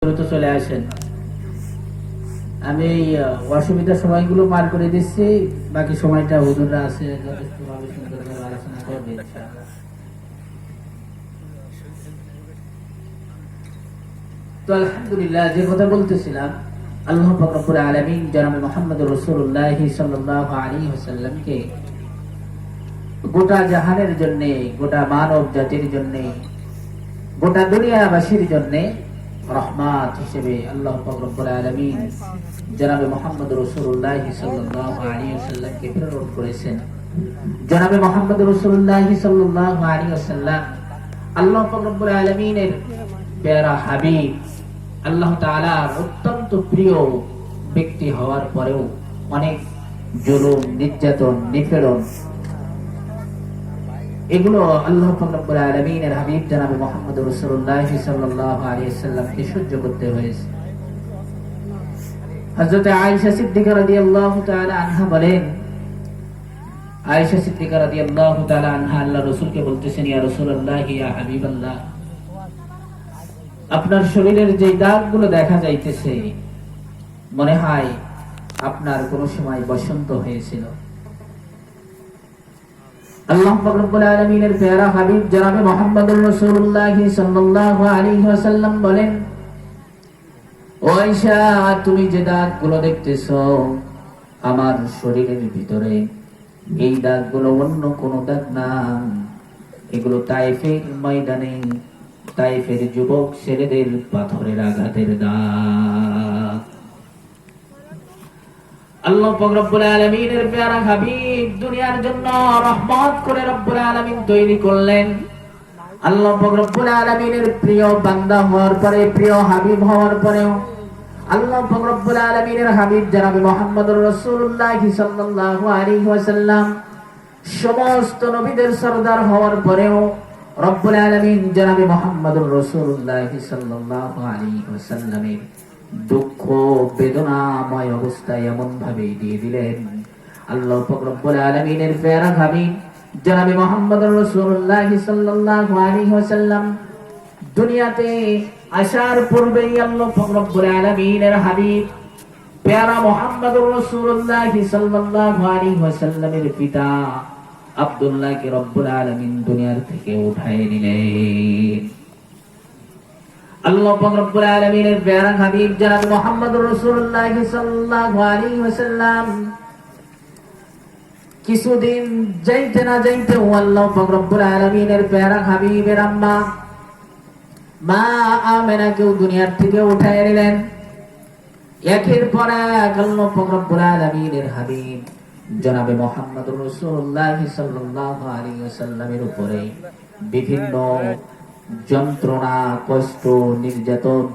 দ্রুত চলে আসেন। আমি অসুবিধার সময়গুলো পার করে দিচ্ছি, বাকি সময়টা হুজুররা আছে যথেষ্টভাবে সুন্দরভাবে আলোচনা করবে ইনশাআল্লাহ। তো আলহামদুলিল্লাহ, যে কথা বলতেছিলাম, আল্লাহ পাক রব্বুল আলামিন জনাবে মুহাম্মদুর রাসূলুল্লাহ সাল্লাল্লাহু আলাইহি ওয়াসাল্লামকে গোটা জাহানের জন্য, গোটা মানব জাতির জন্য, গোটা দুনিয়াবাসীর জন্য রহমত হিসেবে আল্লাহ পাক রব্বুল আলামিন জনাবে মুহাম্মদুর রাসূলুল্লাহ সাল্লাল্লাহু আলাইহি ওয়াসাল্লামকে প্রেরণ করেছেন। জনাবে মুহাম্মদুর রাসূলুল্লাহ সাল্লাল্লাহু আলাইহি ওয়াসাল্লাম আল্লাহ পাক রব্বুল আলামিনের প্যারা হাবিব, আল্লাহ তাআলার অত্যন্ত প্রিয় ব্যক্তি হওয়ার পরেও অনেক জুলুম, নির্যাতন, নিপীড়ন এগুলো আল্লাহ পাক রব্বুল আলামিনের হাবিব জনাবে মুহাম্মদুর রাসূলুল্লাহ সাল্লাল্লাহু আলাইহি ওয়াসাল্লামকে সহ্য করতে হয়েছে। হযরত আয়েশা সিদ্দিকা রাদিয়াল্লাহু তাআলা আনহা বলেন, আয়েশা সিদ্দিকা রাদিয়াল্লাহু তাআলা আনহা আল্লাহর রাসূলকে বলতেছেন, ইয়া রাসূলুল্লাহ, ইয়া হাবিবাল্লাহ, আপনার শরীরের যে দাগগুলো দেখা যাইতেছে মনে হয় আপনার কোন সময় বসন্ত হয়েছিল। আল্লাহ পাক রব্বুল আলামিনের প্যারা হাবিব জনাবে মুহাম্মদুর রাসূলুল্লাহ সাল্লাল্লাহু আলাইহি ওয়াসাল্লাম বলেন, ও আয়েশা, তুমি যে দাগগুলো দেখতেছো আমার শরীরের ভিতরে, এই দাগগুলো অন্য কোন দাগ না, এগুলো তায়েফের ময়দানে তায়েফের যুবক ছেলেদের পাথরের আঘাতের দাগ। আল্লাহ পাক রব্বুল আলামিনের প্যারা হাবিব দুনিয়ার জন্য রহমত করে রব্বুল আলামিন তৈরি করলেন। আল্লাহ পাক রব্বুল আলামিনের প্রিয় বান্দা হওয়ার পরে, প্রিয় হাবিব হওয়ার পরেও আল্লাহ পাক রব্বুল আলামিনের হাবিব জনাবে মুহাম্মদুর রাসূলুল্লাহ সাল্লাল্লাহু আলাইহি ওয়াসাল্লাম সমস্ত নবীদের সরদার হওয়ার পরেও রব্বুল আলামিন জনাবে মুহাম্মদুর রাসূলুল্লাহ সাল্লাল্লাহু আলাইহি ওয়াসাল্লামের দুঃখ বেদনাময় অবস্থায় এমন ভাবে দিয়ে দিলেন, আল্লাহ পাক রব্বুল আলামিনের প্যারা হাবিব জনাবে মুহাম্মদুর রাসূলুল্লাহ সাল্লাল্লাহু আলাইহি ওয়াসাল্লাম দুনিয়াতে আসার পূর্বেই আল্লাহ পাক রব্বুল আলামিনের হাবিব প্যারা মুহাম্মদুর রাসূলুল্লাহ সাল্লাল্লাহু আলাইহি ওয়াসাল্লামের পিতা আব্দুল্লাহকে রব্বুল আলামিন দুনিয়ার থেকে উঠায় নিলেন। আল্লাহ পাক রব্বুল আলামিনের প্যারা হাবিব জনাব মুহাম্মদুর রাসূলুল্লাহ সাল্লাল্লাহু আলাইহি ওয়াসাল্লাম কিছুদিন যাইতে না যাইতে আল্লাহ পাক রব্বুল আলামিনের প্যারা হাবিবের আম্মা মা আমেনাকেও দুনিয়ার থেকে উঠায় নিলেন। একের পর এক আল্লাহ পাক রব্বুল আলামিনের হাবিব জনাবে মুহাম্মদুর রাসূলুল্লাহ সাল্লাল্লাহু আলাইহি ওয়াসাল্লামের উপরে বিভিন্ন যন্ত্রণা, কষ্ট, নির্যাতন